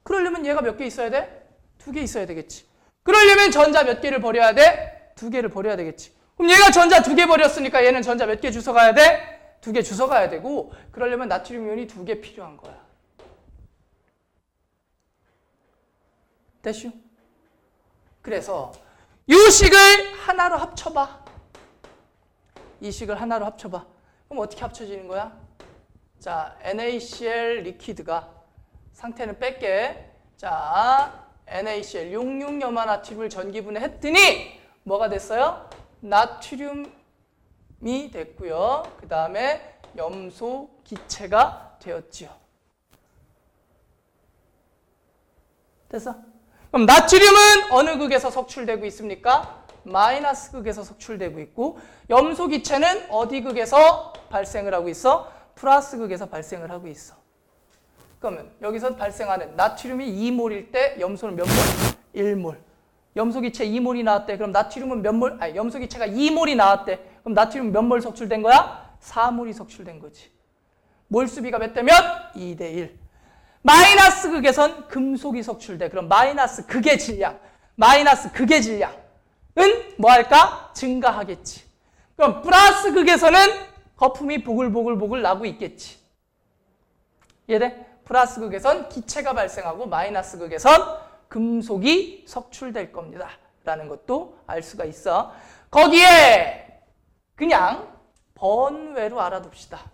그러려면 얘가 몇 개 있어야 돼? 2개 있어야 되겠지. 그러려면 전자 몇 개를 버려야 돼? 2개를 버려야 되겠지. 그럼 얘가 전자 2개 버렸으니까 얘는 전자 몇 개 주워가야 돼? 2개 주워가야 되고, 그러려면 나트륨 이온이 2개 필요한 거야. 됐슈? 그래서 이 식을 하나로 합쳐봐. 이 식을 하나로 합쳐봐. 그럼 어떻게 합쳐지는 거야? 자, NaCl 리퀴드가 상태는 뺄게. 자, NaCl 66염화나트륨을 전기분해했더니 뭐가 됐어요? 나트륨이 됐고요. 그 다음에 염소 기체가 되었지요. 됐어? 그럼 나트륨은 어느 극에서 석출되고 있습니까? 마이너스 극에서 석출되고 있고, 염소 기체는 어디 극에서 발생을 하고 있어? 플러스 극에서 발생을 하고 있어. 그러면 여기서 발생하는 나트륨이 2몰일 때 염소는 몇 몰? 1몰. 염소 기체 2몰이 나왔대. 그럼 나트륨은 몇 몰? 아니, 염소 기체가 2몰이 나왔대. 그럼 나트륨은 몇 몰 석출된 거야? 4몰이 석출된 거지. 몰수비가 몇 대 몇? 2대 1. 마이너스 극에선 금속이 석출돼. 그럼 마이너스 극의 질량, 마이너스 극의 질량은 뭐 할까? 증가하겠지. 그럼 플러스 극에서는 거품이 보글보글 나고 있겠지. 이해돼? 플러스 극에선 기체가 발생하고 마이너스 극에선 금속이 석출될 겁니다. 라는 것도 알 수가 있어. 거기에 그냥 번외로 알아둡시다.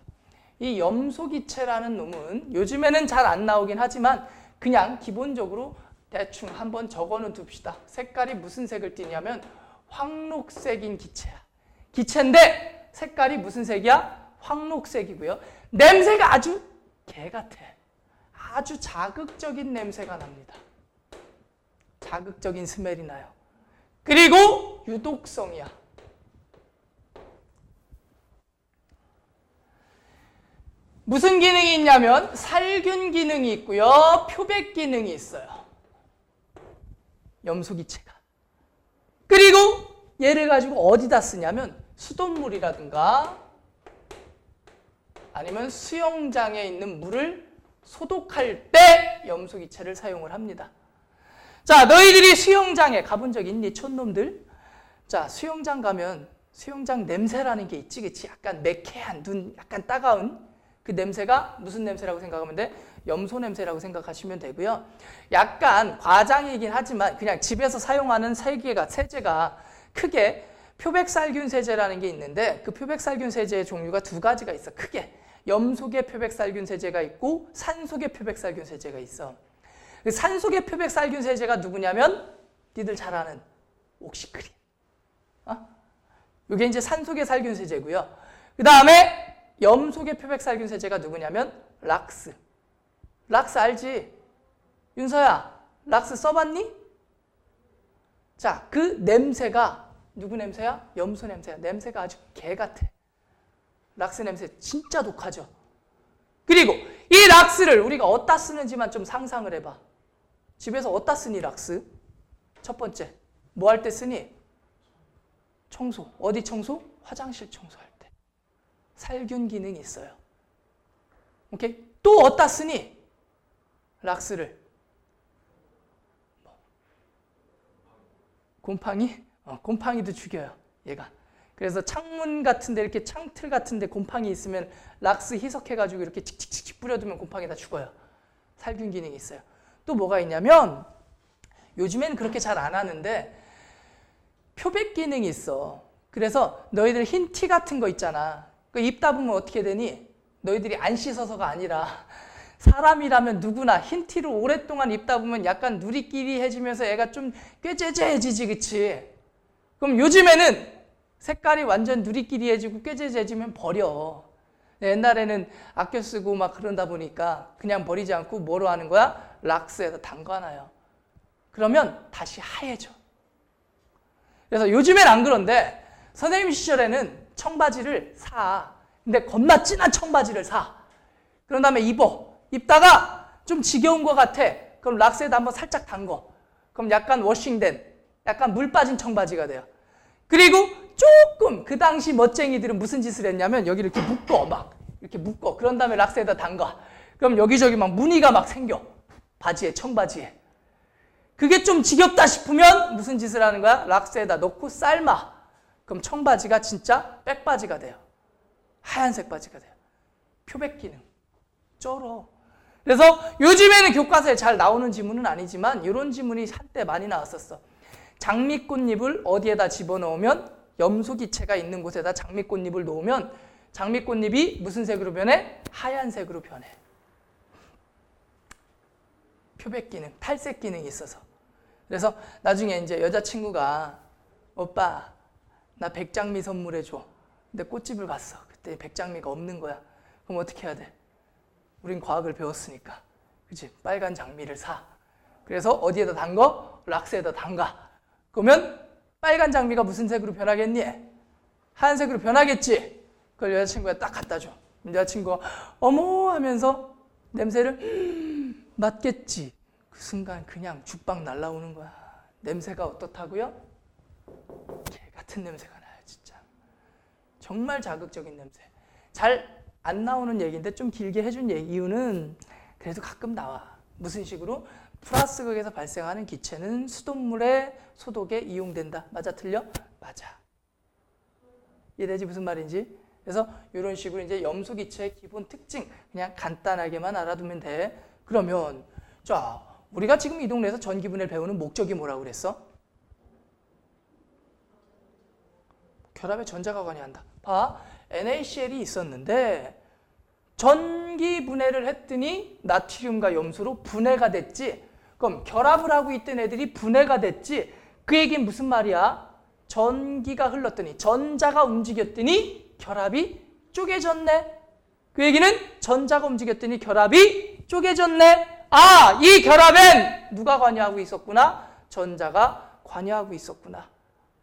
이 염소기체라는 놈은 요즘에는 잘 안 나오긴 하지만 그냥 기본적으로 대충 한번 적어는 둡시다. 색깔이 무슨 색을 띠냐면 황록색인 기체야. 기체인데 색깔이 무슨 색이야? 황록색이고요. 냄새가 아주 개 같아. 아주 자극적인 냄새가 납니다. 자극적인 스멜이 나요. 그리고 유독성이야. 무슨 기능이 있냐면 살균 기능이 있고요. 표백 기능이 있어요. 염소기체가. 그리고 얘를 가지고 어디다 쓰냐면 수돗물이라든가 아니면 수영장에 있는 물을 소독할 때 염소기체를 사용을 합니다. 자, 너희들이 수영장에 가본 적 있니? 촌놈들? 자, 수영장 가면 수영장 냄새라는 게 있지, 그치? 약간 매캐한, 눈 약간 따가운 그 냄새가 무슨 냄새라고 생각하면 돼? 염소 냄새라고 생각하시면 되고요. 약간 과장이긴 하지만 그냥 집에서 사용하는 세제가 크게 표백살균 세제라는 게 있는데 그 표백살균 세제의 종류가 두 가지가 있어. 크게 염소계 표백살균 세제가 있고 산소계 표백살균 세제가 있어. 산소계 표백살균 세제가 누구냐면 니들 잘 아는 옥시크린. 이게 이제 산속의 살균세제고요. 그 다음에 염속의 표백살균세제가 누구냐면 락스. 락스 알지? 윤서야, 락스 써봤니? 자, 그 냄새가 누구 냄새야? 염소 냄새야. 냄새가 아주 개 같아. 락스 냄새 진짜 독하죠. 그리고 이 락스를 우리가 어디다 쓰는지만 좀 상상을 해봐. 집에서 어디다 쓰니 락스? 첫 번째, 뭐 할 때 쓰니? 청소. 어디 청소? 화장실 청소할 때. 살균 기능이 있어요. 오케이? 또 어디다 쓰니? 락스를. 곰팡이? 곰팡이도 죽여요. 얘가. 그래서 창문 같은데 이렇게 창틀 같은데 곰팡이 있으면 락스 희석해가지고 이렇게 칙칙칙 뿌려두면 곰팡이 다 죽어요. 살균 기능이 있어요. 또 뭐가 있냐면 요즘에는 그렇게 잘 안 하는데 표백 기능이 있어. 그래서 너희들 흰 티 같은 거 있잖아. 그 입다 보면 어떻게 되니? 너희들이 안 씻어서가 아니라 사람이라면 누구나 흰 티를 오랫동안 입다 보면 약간 누리끼리해지면서 애가 좀 꾀죄죄해지지, 그치? 그럼 요즘에는 색깔이 완전 누리끼리해지고 꾀죄죄해지면 버려. 옛날에는 아껴 쓰고 막 그런다 보니까 그냥 버리지 않고 뭐로 하는 거야? 락스에다 담가놔요. 그러면 다시 하얘져. 그래서 요즘엔 안 그런데 선생님 시절에는 청바지를 사. 근데 겁나 진한 청바지를 사. 그런 다음에 입어. 입다가 좀 지겨운 것 같아. 그럼 락스에다 한번 살짝 담궈. 그럼 약간 워싱된, 약간 물 빠진 청바지가 돼요. 그리고 조금 그 당시 멋쟁이들은 무슨 짓을 했냐면 여기 이렇게 묶어. 막 이렇게 묶어. 그런 다음에 락스에다 담가. 그럼 여기저기 막 무늬가 막 생겨. 바지에, 청바지에. 그게 좀 지겹다 싶으면 무슨 짓을 하는 거야? 락스에다 넣고 삶아. 그럼 청바지가 진짜 백바지가 돼요. 하얀색 바지가 돼요. 표백 기능. 쩔어. 그래서 요즘에는 교과서에 잘 나오는 지문은 아니지만 이런 지문이 한때 많이 나왔었어. 장미꽃잎을 어디에다 집어넣으면 염소기체가 있는 곳에다 장미꽃잎을 놓으면 장미꽃잎이 무슨 색으로 변해? 하얀색으로 변해. 표백 기능, 탈색 기능이 있어서. 그래서 나중에 이제 여자친구가 오빠 나 백장미 선물해줘. 근데 꽃집을 갔어. 그때 백장미가 없는 거야. 그럼 어떻게 해야 돼? 우린 과학을 배웠으니까. 그치? 빨간 장미를 사. 그래서 어디에다 담궈? 락스에다 담가. 그러면 빨간 장미가 무슨 색으로 변하겠니? 하얀색으로 변하겠지? 그걸 여자친구가 딱 갖다 줘. 여자친구가 어머 하면서 냄새를 맡겠지. 그 순간 그냥 죽박 날라오는 거야. 냄새가 어떻다고요? 개 같은 냄새가 나요, 진짜. 정말 자극적인 냄새. 잘 안 나오는 얘기인데 좀 길게 해준 이유는 그래도 가끔 나와. 무슨 식으로? 플러스 극에서 발생하는 기체는 수돗물의 소독에 이용된다. 맞아, 틀려? 맞아. 이해되지 무슨 말인지? 그래서 이런 식으로 이제 염소 기체의 기본 특징 그냥 간단하게만 알아두면 돼. 그러면 자, 우리가 지금 이 동네에서 전기분해를 배우는 목적이 뭐라고 그랬어? 결합에 전자가 관여한다. 봐, NaCl이 있었는데 전기분해를 했더니 나트륨과 염소로 분해가 됐지. 그럼 결합을 하고 있던 애들이 분해가 됐지. 그 얘기는 무슨 말이야? 전기가 흘렀더니 전자가 움직였더니 결합이 쪼개졌네. 그 얘기는 전자가 움직였더니 결합이 쪼개졌네. 아, 이 결합엔 누가 관여하고 있었구나? 전자가 관여하고 있었구나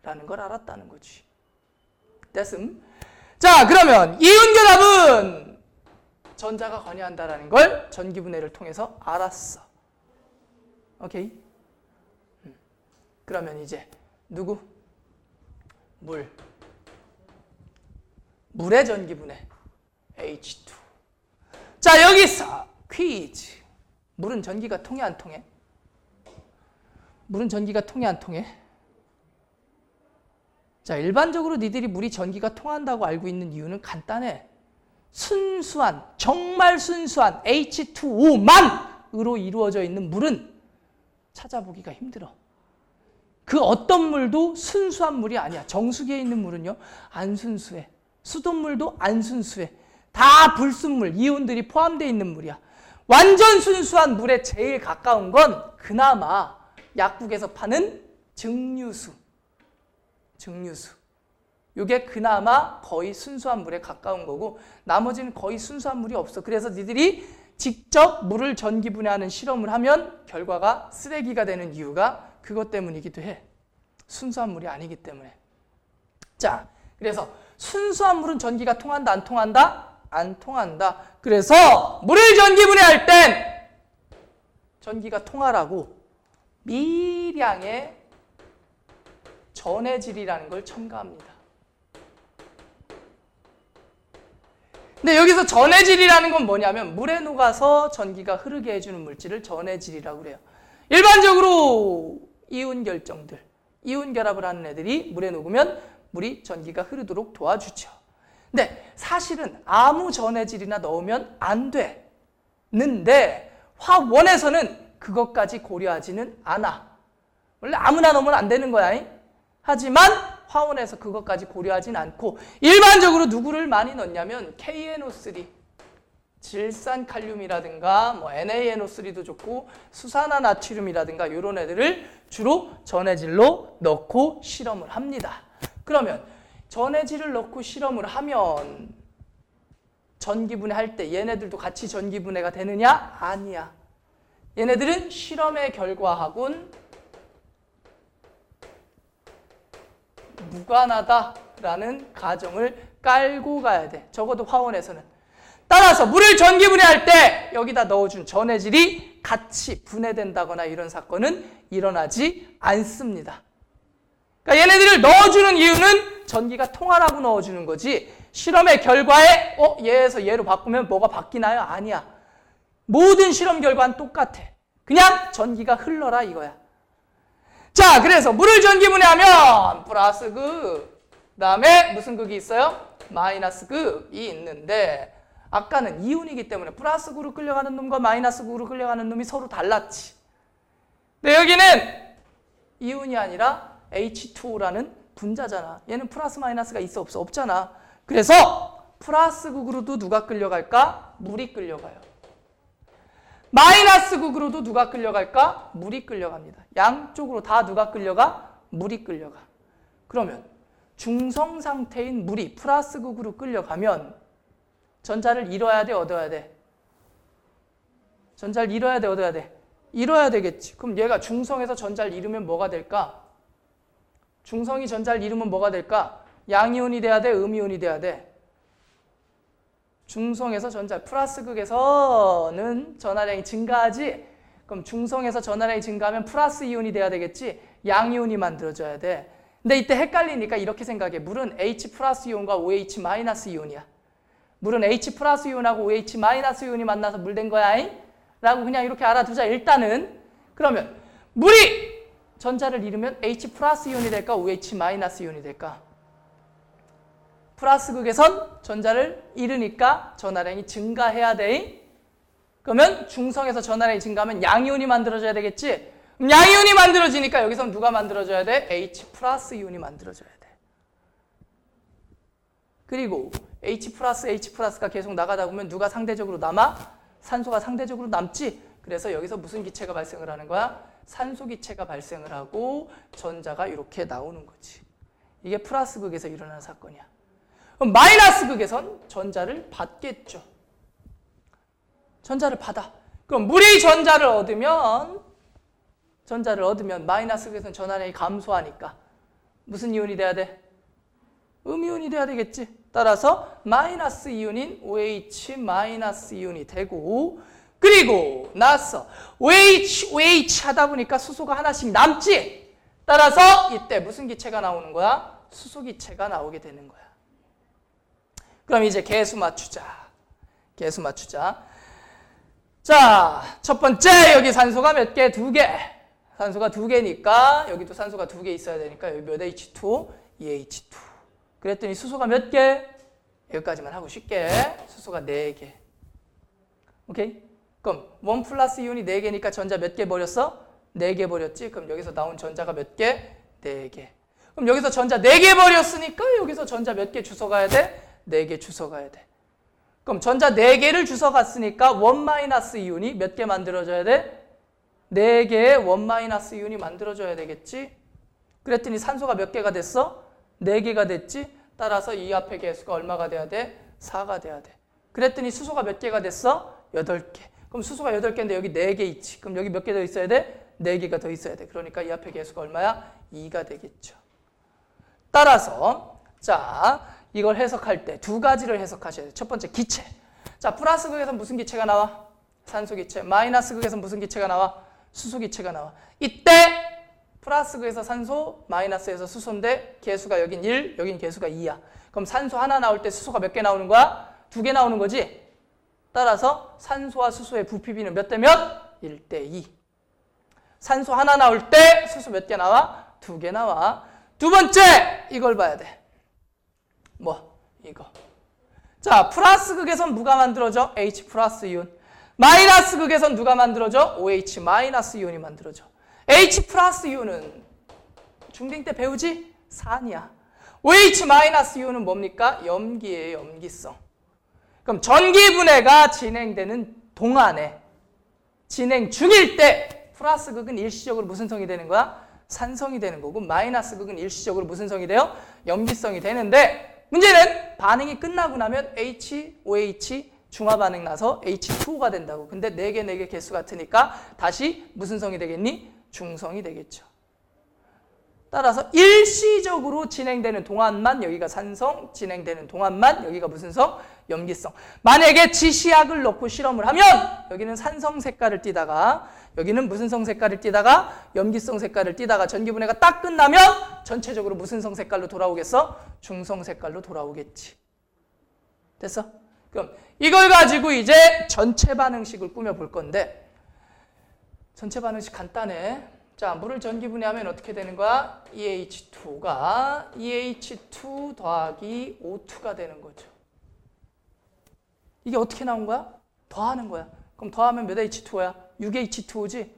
라는 걸 알았다는 거지. 됐음? 자, 그러면 이윤결합은 전자가 관여한다라는 걸 전기분해를 통해서 알았어. 오케이? 그러면 이제 누구? 물. 물의 전기분해. H2. 자, 여기서 퀴즈. 물은 전기가 통해 안 통해? 물은 전기가 통해 안 통해? 자, 일반적으로 니들이 물이 전기가 통한다고 알고 있는 이유는 간단해. 순수한, 정말 순수한 H2O만으로 이루어져 있는 물은 찾아보기가 힘들어. 그 어떤 물도 순수한 물이 아니야. 정수기에 있는 물은요, 안 순수해. 수돗물도 안 순수해. 다 불순물, 이온들이 포함되어 있는 물이야. 완전 순수한 물에 제일 가까운 건 그나마 약국에서 파는 증류수. 이게 그나마 거의 순수한 물에 가까운 거고 나머지는 거의 순수한 물이 없어. 그래서 니들이 직접 물을 전기분해하는 실험을 하면 결과가 쓰레기가 되는 이유가 그것 때문이기도 해. 순수한 물이 아니기 때문에. 자, 그래서 순수한 물은 전기가 통한다, 안 통한다? 안 통한다. 그래서 물을 전기분해할 땐 전기가 통하라고 미량의 전해질이라는 걸 첨가합니다. 근데 여기서 전해질이라는 건 뭐냐면 물에 녹아서 전기가 흐르게 해주는 물질을 전해질이라고 그래요. 일반적으로 이온 결정들, 이온 결합을 하는 애들이 물에 녹으면 물이 전기가 흐르도록 도와주죠. 근데 사실은 아무 전해질이나 넣으면 안 되는데 화원에서는 그것까지 고려하지는 않아. 원래 아무나 넣으면 안 되는 거야. 하지만 화원에서 그것까지 고려하진 않고 일반적으로 누구를 많이 넣냐면 KNO3, 질산칼륨이라든가 뭐 NaNO3도 좋고 수산화나트륨이라든가 이런 애들을 주로 전해질로 넣고 실험을 합니다. 그러면 전해질을 넣고 실험을 하면 전기분해할 때 얘네들도 같이 전기분해가 되느냐? 아니야. 얘네들은 실험의 결과하고는 무관하다라는 가정을 깔고 가야 돼. 적어도 화원에서는. 따라서 물을 전기분해할 때 여기다 넣어준 전해질이 같이 분해된다거나 이런 사건은 일어나지 않습니다. 그러니까 얘네들을 넣어주는 이유는 전기가 통하라고 넣어주는 거지 실험의 결과에 얘에서 얘로 바꾸면 뭐가 바뀌나요? 아니야. 모든 실험 결과는 똑같아. 그냥 전기가 흘러라 이거야. 자, 그래서 물을 전기분해하면 플러스 극, 그다음에 무슨 극이 있어요? 마이너스 극이 있는데 아까는 이온이기 때문에 플러스 극으로 끌려가는 놈과 마이너스 극으로 끌려가는 놈이 서로 달랐지. 근데 여기는 이온이 아니라 H2O라는 분자잖아. 얘는 플러스 마이너스가 있어 없어? 없잖아. 그래서 플러스 극으로도 누가 끌려갈까? 물이 끌려가요. 마이너스 극으로도 누가 끌려갈까? 물이 끌려갑니다. 양쪽으로 다 누가 끌려가? 물이 끌려가. 그러면 중성 상태인 물이 플러스 극으로 끌려가면 전자를 잃어야 돼, 얻어야 돼? 전자를 잃어야 돼, 얻어야 돼? 잃어야 되겠지. 그럼 얘가 중성에서 전자를 잃으면 뭐가 될까? 중성이 전자를 잃으면 뭐가 될까? 양이온이 돼야 돼, 음이온이 돼야 돼? 중성에서 전자, 플러스 극에서는 전하량이 증가하지? 그럼 중성에서 전하량이 증가하면 플러스 이온이 돼야 되겠지? 양이온이 만들어져야 돼. 근데 이때 헷갈리니까 이렇게 생각해. 물은 H 플러스 이온과 OH 마이너스 이온이야. 물은 H 플러스 이온하고 OH 마이너스 이온이 만나서 물 된 거야. 라고 그냥 이렇게 알아두자. 일단은 그러면 물이 전자를 잃으면 H 플러스 이온이 될까? OH 마이너스 이온이 될까? 플러스 극에선 전자를 잃으니까 전하량이 증가해야 돼. 그러면 중성에서 전하량이 증가하면 양이온이 만들어져야 되겠지? 그럼 양이온이 만들어지니까 여기서 누가 만들어져야 돼? H 플러스 이온이 만들어져야 돼. 그리고 H 플러스가 계속 나가다 보면 누가 상대적으로 남아? 산소가 상대적으로 남지? 그래서 여기서 무슨 기체가 발생을 하는 거야? 산소 기체가 발생을 하고 전자가 이렇게 나오는 거지. 이게 플러스 극에서 일어나는 사건이야. 그럼 마이너스 극에선 전자를 받겠죠. 전자를 받아. 그럼 물이 전자를 얻으면 마이너스 극에서는 전하량이 감소하니까 무슨 이온이 돼야 돼? 음이온이 돼야 되겠지. 따라서 마이너스 이온인 OH 마이너스 이온이 되고 그리고 나서 OH 하다 보니까 수소가 하나씩 남지. 따라서 이때 무슨 기체가 나오는 거야? 수소 기체가 나오게 되는 거야. 그럼 이제 개수 맞추자. 자, 첫 번째 여기 산소가 몇 개? 2개. 산소가 2개니까 여기도 산소가 2개 있어야 되니까 여기 몇 H2O? 2H2. 그랬더니 수소가 몇 개? 여기까지만 하고 쉽게. 수소가 4개. 오케이? 그럼 1 플러스 이온이 4개니까 전자 몇 개 버렸어? 4개 버렸지? 그럼 여기서 나온 전자가 몇 개? 4개. 그럼 여기서 전자 4개 버렸으니까 여기서 전자 몇 개 주워 가야 돼? 4개 주워 가야 돼. 그럼 전자 4개를 주워 갔으니까 1- 이온이 몇 개 만들어져야 돼? 4개의 1- 이온이 만들어져야 되겠지? 그랬더니 산소가 몇 개가 됐어? 4개가 됐지? 따라서 이 앞에 개수가 얼마가 돼야 돼? 4가 돼야 돼. 그랬더니 수소가 몇 개가 됐어? 8개. 그럼 수소가 8개인데 여기 4개 있지. 그럼 여기 몇 개 더 있어야 돼? 4개가 더 있어야 돼. 그러니까 이 앞에 개수가 얼마야? 2가 되겠죠. 따라서 자, 이걸 해석할 때 2가지를 해석하셔야 돼요. 첫 번째, 기체. 자, 플러스 극에서 무슨 기체가 나와? 산소 기체. 마이너스 극에서 무슨 기체가 나와? 수소 기체가 나와. 이때 플러스 극에서 산소, 마이너스에서 수소인데 개수가 여긴 1, 여긴 개수가 2야. 그럼 산소 하나 나올 때 수소가 몇 개 나오는 거야? 2개 나오는 거지? 따라서 산소와 수소의 부피비는 몇 대 몇? 1대 2. 산소 하나 나올 때 수소 몇 개 나와? 2개 나와. 두 번째, 이걸 봐야 돼. 뭐? 이거. 자, 플러스 극에선 누가 만들어져? H 플러스 이온. 마이너스 극에선 누가 만들어져? OH 마이너스 이온이 만들어져. H 플러스 이온은 중딩 때 배우지? 산이야. OH 마이너스 이온은 뭡니까? 염기예요, 염기성. 그럼 전기 분해가 진행되는 동안에, 진행 중일 때 플러스 극은 일시적으로 무슨 성이 되는 거야? 산성이 되는 거고, 마이너스 극은 일시적으로 무슨 성이 돼요? 염기성이 되는데, 문제는 반응이 끝나고 나면 H, OH 중화 반응 나서 H2O가 된다고. 근데 4개 개수 같으니까 다시 무슨 성이 되겠니? 중성이 되겠죠. 따라서 일시적으로 진행되는 동안만 여기가 산성, 진행되는 동안만 여기가 무슨 성? 염기성. 만약에 지시약을 넣고 실험을 하면 여기는 산성 색깔을 띠다가 여기는 무슨 성 색깔을 띠다가 염기성 색깔을 띠다가 전기분해가 딱 끝나면 전체적으로 무슨 성 색깔로 돌아오겠어? 중성 색깔로 돌아오겠지. 됐어? 그럼 이걸 가지고 이제 전체 반응식을 꾸며볼 건데, 전체 반응식 간단해. 자, 물을 전기분해하면 어떻게 되는 거야? EH2가 EH2 더하기 O2가 되는 거죠. 이게 어떻게 나온 거야? 더하는 거야. 그럼 더하면 몇 H2O야? 6H2O지?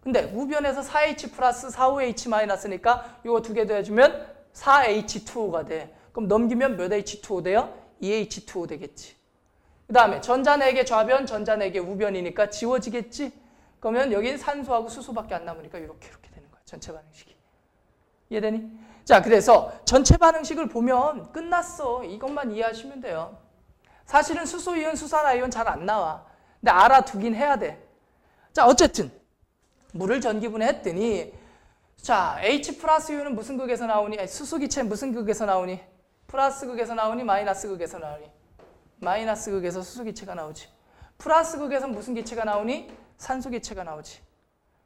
근데 우변에서 4H 플러스 4OH 마이너스니까 이거 2개 더해주면 4H2O가 돼. 그럼 넘기면 몇 H2O 돼요? 2H2O 되겠지. 그 다음에 전자 4개 좌변, 전자 4개 우변이니까 지워지겠지? 그러면 여긴 산소하고 수소밖에 안 남으니까 이렇게 되는 거야. 전체 반응식이. 이해되니? 자, 그래서 전체 반응식을 보면 끝났어. 이것만 이해하시면 돼요. 사실은 수소이온, 수산화이온 잘 안 나와. 근데 알아두긴 해야 돼. 자, 어쨌든 물을 전기분해했더니 자, H 플러스 이온은 무슨 극에서 나오니? 수소기체는 무슨 극에서 나오니? 플러스 극에서 나오니? 마이너스 극에서 나오니? 마이너스 극에서 수소기체가 나오지. 플러스 극에서 무슨 기체가 나오니? 산소기체가 나오지.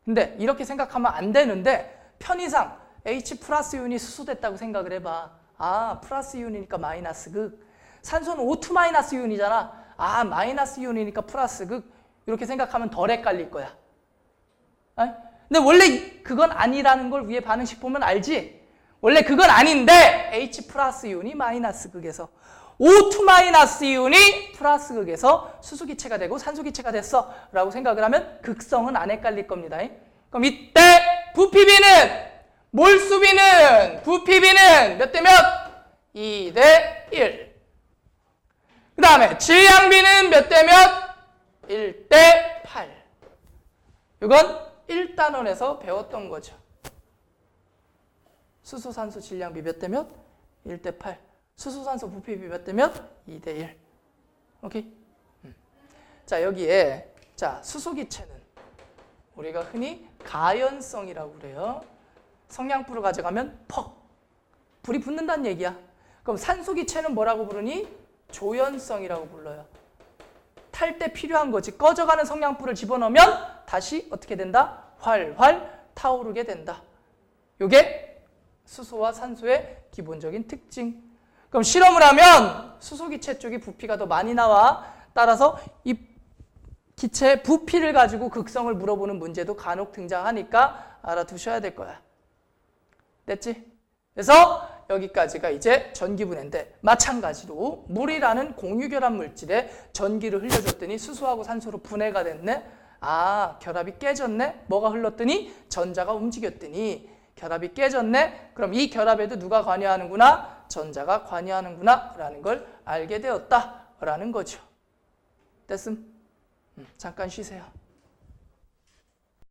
근데 이렇게 생각하면 안 되는데 편의상 H 플러스 이온이 수소됐다고 생각을 해봐. 아, 플러스 이온이니까 마이너스 극. 산소는 O2 마이너스 이온이잖아. 아, 마이너스 이온이니까 플러스 극. 이렇게 생각하면 덜 헷갈릴 거야. 근데 원래 그건 아니라는 걸 위에 반응식 보면 알지? 원래 그건 아닌데 H 플러스 이온이 마이너스 극에서 O2 마이너스 이온이 플러스 극에서 수소기체가 되고 산소기체가 됐어 라고 생각을 하면 극성은 안 헷갈릴 겁니다. 그럼 이때 부피비는, 몰수비는, 부피비는 몇 대 몇? 2대 1. 그 다음에 질량비는 몇 대 몇? 1대 8. 이건 1단원에서 배웠던 거죠. 수소산소 질량비 몇 대 몇? 1대 8. 수소산소 부피비 몇 대 몇? 2대 1. 오케이? 자, 여기에 자, 수소기체는 우리가 흔히 가연성이라고 그래요. 성냥불을 가져가면 퍽 불이 붙는다는 얘기야. 그럼 산소기체는 뭐라고 부르니? 조연성이라고 불러요. 탈 때 필요한 거지. 꺼져가는 성냥불을 집어넣으면 다시 어떻게 된다? 활활 타오르게 된다. 이게 수소와 산소의 기본적인 특징. 그럼 실험을 하면 수소기체 쪽이 부피가 더 많이 나와. 따라서 이 기체의 부피를 가지고 극성을 물어보는 문제도 간혹 등장하니까 알아두셔야 될 거야. 됐지? 그래서 여기까지가 이제 전기분해인데, 마찬가지로 물이라는 공유결합 물질에 전기를 흘려줬더니 수소하고 산소로 분해가 됐네. 아, 결합이 깨졌네. 뭐가 흘렀더니 전자가 움직였더니 결합이 깨졌네. 그럼 이 결합에도 누가 관여하는구나? 전자가 관여하는구나 라는 걸 알게 되었다 라는 거죠. 됐음? 잠깐 쉬세요.